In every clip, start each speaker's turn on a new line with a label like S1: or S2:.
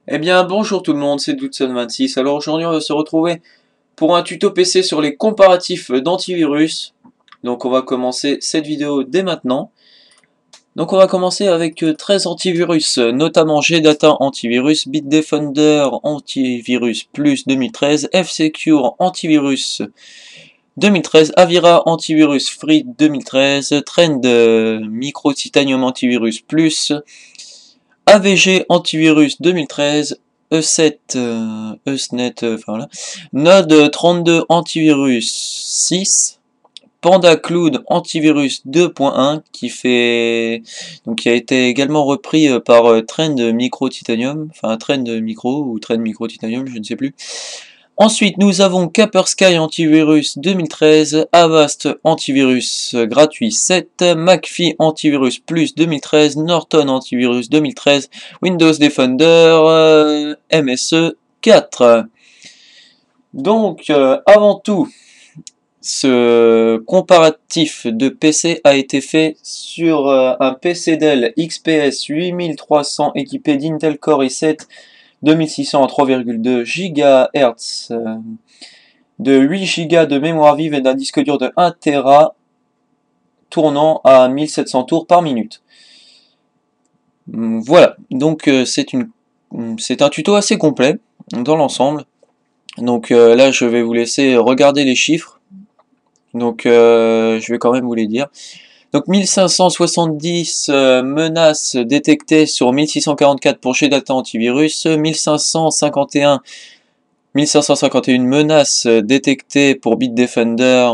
S1: Eh bien bonjour tout le monde, c'est Doodson26. Alors aujourd'hui on va se retrouver pour un tuto PC sur les comparatifs d'antivirus. Donc on va commencer cette vidéo dès maintenant. Donc on va commencer avec 13 antivirus, notamment Gdata Antivirus, Bitdefender Antivirus Plus 2013, F-Secure Antivirus 2013, Avira Antivirus Free 2013, Trend Micro Titanium Antivirus Plus, AVG Antivirus 2013, E7, ESNet, enfin voilà, Node 32 Antivirus 6, Panda Cloud Antivirus 2.1 qui a été également repris par Trend Micro Titanium, enfin Trend Micro ou Trend Micro Titanium, je ne sais plus. Ensuite, nous avons Kaspersky Antivirus 2013, Avast Antivirus gratuit 7, McAfee Antivirus Plus 2013, Norton Antivirus 2013, Windows Defender MSE 4. Donc, avant tout, ce comparatif de PC a été fait sur un PC Dell XPS 8300 équipé d'Intel Core i7 2600 à 3,2 GHz, de 8 Go de mémoire vive et d'un disque dur de 1 Tera tournant à 1700 tours par minute. Voilà, donc c'est un tuto assez complet dans l'ensemble. Donc là je vais vous laisser regarder les chiffres. Donc je vais quand même vous les dire. Donc 1570 menaces détectées sur 1644 pour Gdata Antivirus, 1551 menaces détectées pour Bitdefender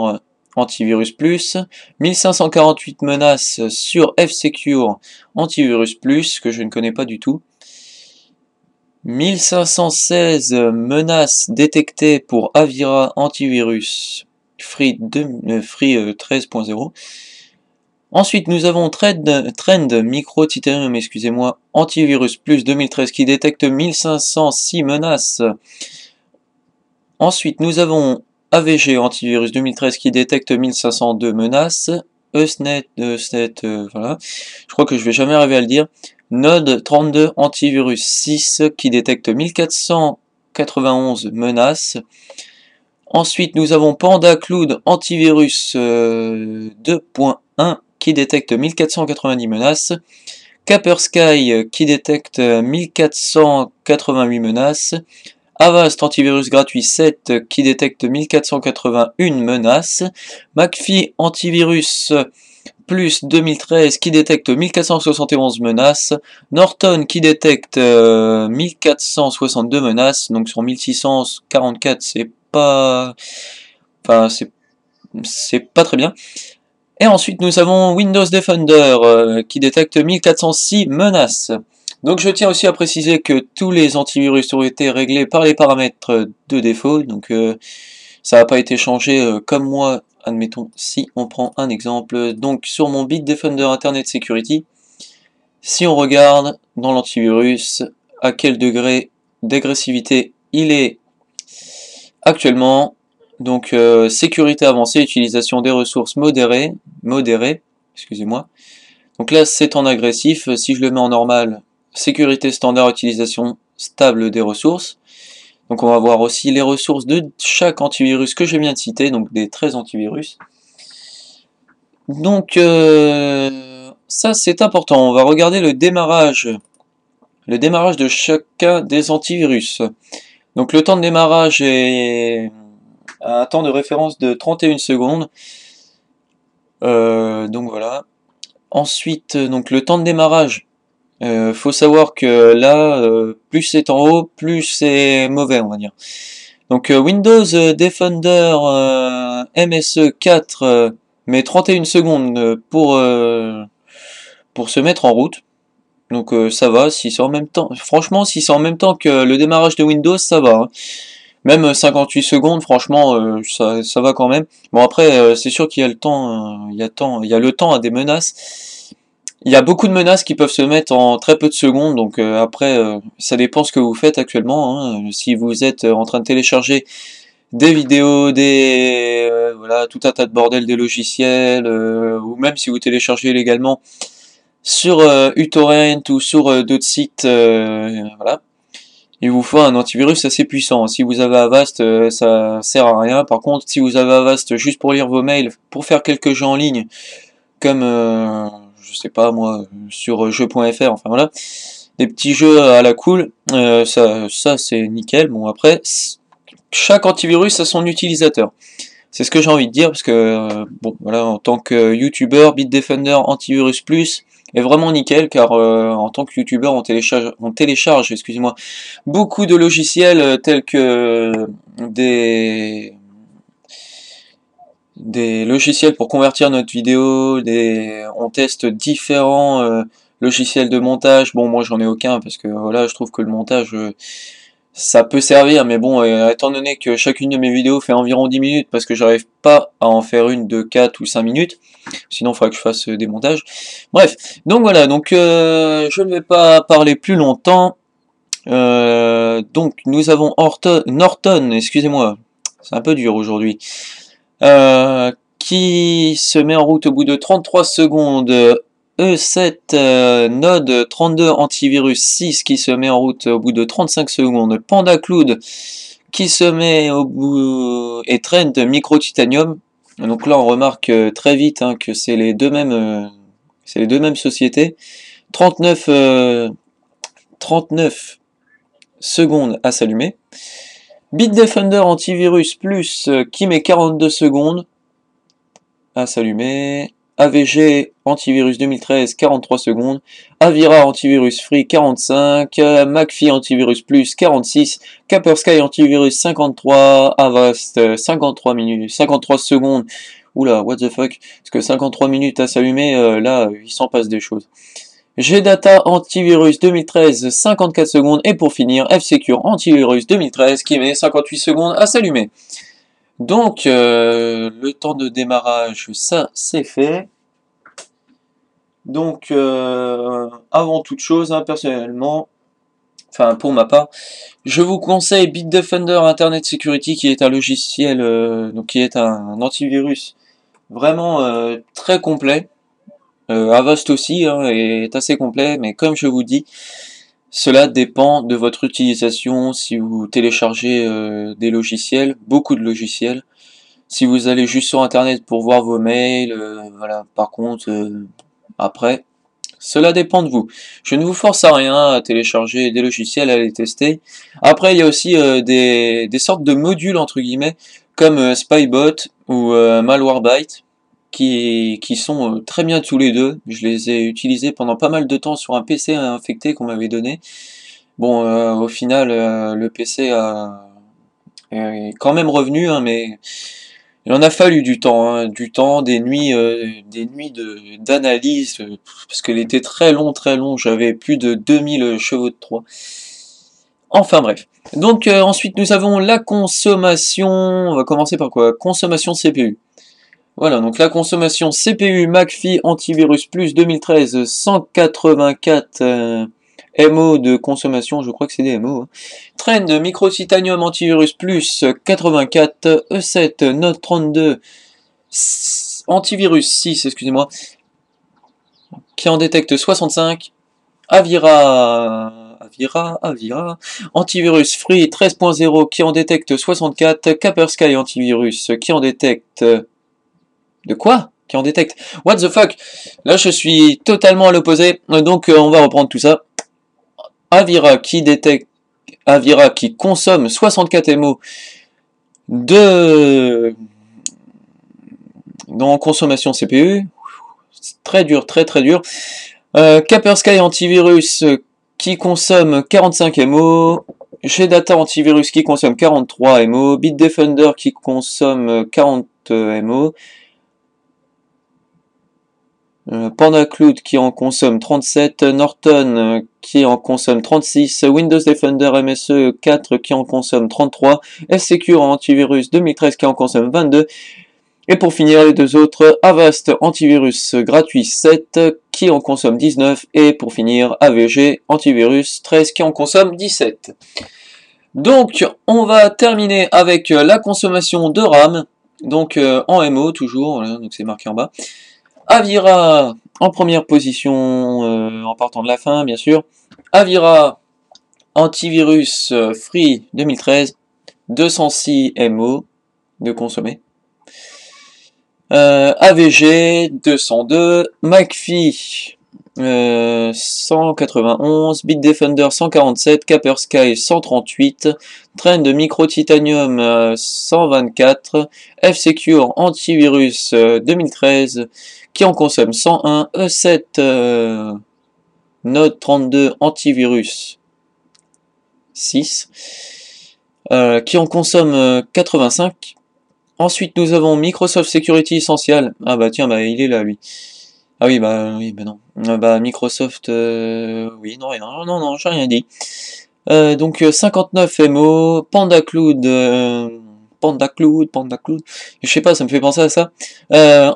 S1: Antivirus Plus, 1548 menaces sur F-Secure Antivirus Plus, que je ne connais pas du tout, 1516 menaces détectées pour Avira Antivirus Free 13.0. Ensuite, nous avons Trend Micro Titanium, excusez-moi, Antivirus Plus 2013 qui détecte 1506 menaces. Ensuite, nous avons AVG Antivirus 2013 qui détecte 1502 menaces. ESNet, voilà. Je crois que je vais jamais arriver à le dire. Node 32 Antivirus 6 qui détecte 1491 menaces. Ensuite, nous avons Panda Cloud Antivirus 2.1 qui détecte 1490 menaces. Kaspersky qui détecte 1488 menaces. Avast Antivirus gratuit 7 qui détecte 1481 menaces. McAfee Antivirus Plus 2013 qui détecte 1471 menaces. Norton qui détecte 1462 menaces. Donc sur 1644 c'est pas... Enfin c'est pas très bien. Et ensuite nous avons Windows Defender qui détecte 1406 menaces. Donc je tiens aussi à préciser que tous les antivirus ont été réglés par les paramètres de défaut, donc ça n'a pas été changé comme moi, admettons, si on prend un exemple, donc sur mon Bitdefender Internet Security, si on regarde dans l'antivirus à quel degré d'agressivité il est actuellement, donc sécurité avancée, utilisation des ressources modérée, excusez-moi. Donc là c'est en agressif, si je le mets en normal, sécurité standard, utilisation stable des ressources. Donc on va voir aussi les ressources de chaque antivirus que je viens de citer, donc des 13 antivirus. Donc ça c'est important, on va regarder le démarrage de chacun des antivirus. Donc le temps de démarrage est un temps de référence de 31 secondes. Donc voilà. Ensuite, donc le temps de démarrage, faut savoir que là, plus c'est en haut, plus c'est mauvais, on va dire. Donc Windows Defender MSE 4 met 31 secondes pour se mettre en route. Donc ça va, si c'est en même temps. Franchement, si c'est en même temps que le démarrage de Windows, ça va, hein. Même 58 secondes, franchement, ça va quand même. Bon après, c'est sûr qu'il y a le temps, il y a le temps à des menaces. Il y a beaucoup de menaces qui peuvent se mettre en très peu de secondes, donc après, ça dépend ce que vous faites actuellement, hein. Si vous êtes en train de télécharger des vidéos, voilà, tout un tas de bordel, des logiciels, ou même si vous téléchargez légalement sur uTorrent ou sur d'autres sites, voilà. il vous faut un antivirus assez puissant. Si vous avez Avast, ça sert à rien. Par contre, si vous avez Avast juste pour lire vos mails, pour faire quelques jeux en ligne, comme, je sais pas moi, sur jeux.fr, enfin voilà, des petits jeux à la cool, ça c'est nickel. Bon après, chaque antivirus a son utilisateur. C'est ce que j'ai envie de dire, parce que, bon, voilà, en tant que YouTuber, Bitdefender Antivirus Plus est vraiment nickel, car en tant que YouTuber, on télécharge, excusez-moi, beaucoup de logiciels tels que des logiciels pour convertir notre vidéo, on teste différents logiciels de montage. Bon, moi j'en ai aucun, parce que voilà, je trouve que le montage... ça peut servir, mais bon, étant donné que chacune de mes vidéos fait environ 10 minutes, parce que j'arrive pas à en faire une de 4 ou 5 minutes, sinon il faudra que je fasse des montages. Bref, donc voilà, donc je ne vais pas parler plus longtemps. Donc nous avons Norton, excusez-moi, c'est un peu dur aujourd'hui, qui se met en route au bout de 33 secondes. E7 Node 32 antivirus 6 qui se met en route au bout de 35 secondes. PandaCloud qui se met au bout et Trend Micro Titanium. Donc là on remarque très vite que c'est les deux mêmes sociétés. 39 secondes à s'allumer. Bitdefender Antivirus Plus qui met 42 secondes à s'allumer. AVG Antivirus 2013 43 secondes, Avira Antivirus Free 45, McAfee Antivirus Plus 46, Kaspersky Antivirus 53, Avast 53 minutes, 53 secondes. Oula, what the fuck, parce que 53 minutes à s'allumer, là, il s'en passe des choses. Gdata Antivirus 2013 54 secondes, et pour finir, F-Secure Antivirus 2013 qui met 58 secondes à s'allumer. Donc, le temps de démarrage, ça c'est fait. Donc, avant toute chose, personnellement, enfin pour ma part, je vous conseille Bitdefender Internet Security, qui est un logiciel, donc qui est un antivirus vraiment très complet. Avast aussi est assez complet, mais comme je vous dis, cela dépend de votre utilisation. Si vous téléchargez des logiciels, beaucoup de logiciels, si vous allez juste sur internet pour voir vos mails, voilà. Par contre, après, cela dépend de vous. Je ne vous force à rien à télécharger des logiciels, à les tester. Après, il y a aussi des sortes de modules, entre guillemets, comme Spybot ou Malwarebytes, qui sont très bien tous les deux. Je les ai utilisés pendant pas mal de temps sur un PC infecté qu'on m'avait donné. Bon, au final, le PC est quand même revenu, mais il en a fallu du temps, des nuits d'analyse, parce qu'elle était très long, j'avais plus de 2000 chevaux de Troie. Enfin bref. Donc ensuite nous avons la consommation, on va commencer par quoi? Consommation CPU. Voilà, donc la consommation CPU McAfee Antivirus Plus 2013, 184 MO de consommation, je crois que c'est des MO. Trend Micro Titanium Antivirus Plus 84, E7 Note 32 Antivirus 6, excusez-moi, qui en détecte 65. Avira Antivirus Free 13.0 qui en détecte 64. Kaspersky Antivirus qui en détecte... De quoi? Qui en détecte? What the fuck? Là je suis totalement à l'opposé, donc on va reprendre tout ça. Avira qui consomme 64 MO dans consommation CPU. Très dur, très dur. Kaspersky Antivirus qui consomme 45 MO. Gdata Antivirus qui consomme 43 MO. Bitdefender qui consomme 40 MO. PandaCloud qui en consomme 37, Norton qui en consomme 36, Windows Defender MSE 4 qui en consomme 33, F-Secure Antivirus 2013 qui en consomme 22, et pour finir les deux autres, Avast Antivirus gratuit 7 qui en consomme 19, et pour finir AVG Antivirus 13 qui en consomme 17. Donc on va terminer avec la consommation de RAM, donc en MO toujours, voilà, donc c'est marqué en bas. Avira en première position, en partant de la fin bien sûr. Avira Antivirus Free 2013, 206 MO de consommer. AVG 202, McAfee 191, Bitdefender 147, Kaspersky 138, Trend Micro Titanium 124, F-Secure Antivirus 2013 qui en consomme 101, E7 Node 32 Antivirus 6 qui en consomme 85. Ensuite, nous avons Microsoft Security Essential. Ah bah tiens, bah il est là lui. Ah oui, bah non. Bah Microsoft, oui, non, rien. Non, j'ai rien dit. Donc 59 MO, PandaCloud, PandaCloud. Je sais pas, ça me fait penser à ça.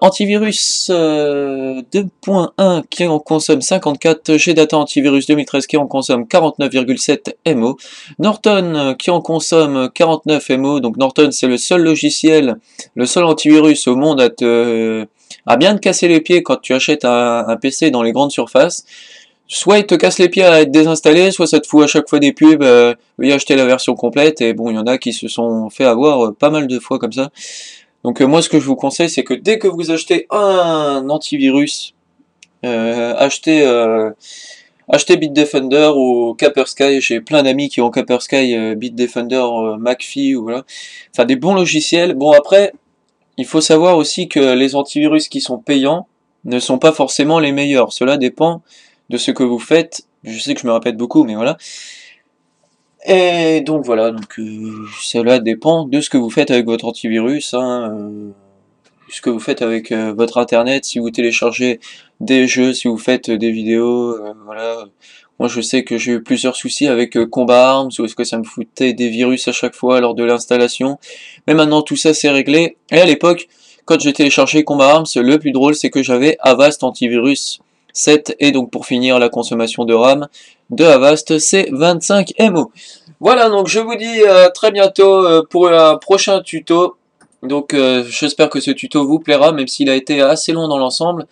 S1: Antivirus 2.1 qui en consomme 54, GData Antivirus 2013 qui en consomme 49,7 MO. Norton qui en consomme 49 MO. Donc Norton c'est le seul logiciel, le seul antivirus au monde à bien te casser les pieds quand tu achètes un PC dans les grandes surfaces. Soit il te casse les pieds à être désinstallé, soit ça te fout à chaque fois des pubs, veuillez acheter la version complète, et bon, il y en a qui se sont fait avoir pas mal de fois comme ça. Donc moi ce que je vous conseille, c'est que dès que vous achetez un antivirus, achetez Bitdefender ou Kaspersky. J'ai plein d'amis qui ont Kaspersky, Bitdefender, McAfee, ou voilà. Enfin des bons logiciels. Bon après, il faut savoir aussi que les antivirus qui sont payants ne sont pas forcément les meilleurs. Cela dépend de ce que vous faites. Je sais que je me répète beaucoup, mais voilà. Et donc voilà, donc cela dépend de ce que vous faites avec votre antivirus, hein, ce que vous faites avec votre internet, si vous téléchargez des jeux, si vous faites des vidéos, voilà. Moi je sais que j'ai eu plusieurs soucis avec Combat Arms, où est-ce que ça me foutait des virus à chaque fois lors de l'installation. Mais maintenant tout ça c'est réglé. Et à l'époque, quand j'ai téléchargé Combat Arms, le plus drôle c'est que j'avais Avast Antivirus 7, et donc pour finir la consommation de RAM de Avast c'est 25 MO. Voilà, donc je vous dis à très bientôt pour un prochain tuto. Donc j'espère que ce tuto vous plaira, même s'il a été assez long dans l'ensemble,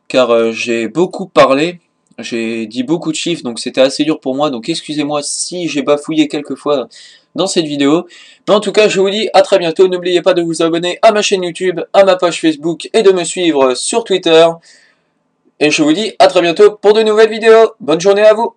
S1: car j'ai beaucoup parlé, j'ai dit beaucoup de chiffres, donc c'était assez dur pour moi, donc excusez-moi si j'ai bafouillé quelques fois dans cette vidéo. Mais en tout cas, je vous dis à très bientôt, n'oubliez pas de vous abonner à ma chaîne YouTube, à ma page Facebook, et de me suivre sur Twitter. Et je vous dis à très bientôt pour de nouvelles vidéos. Bonne journée à vous!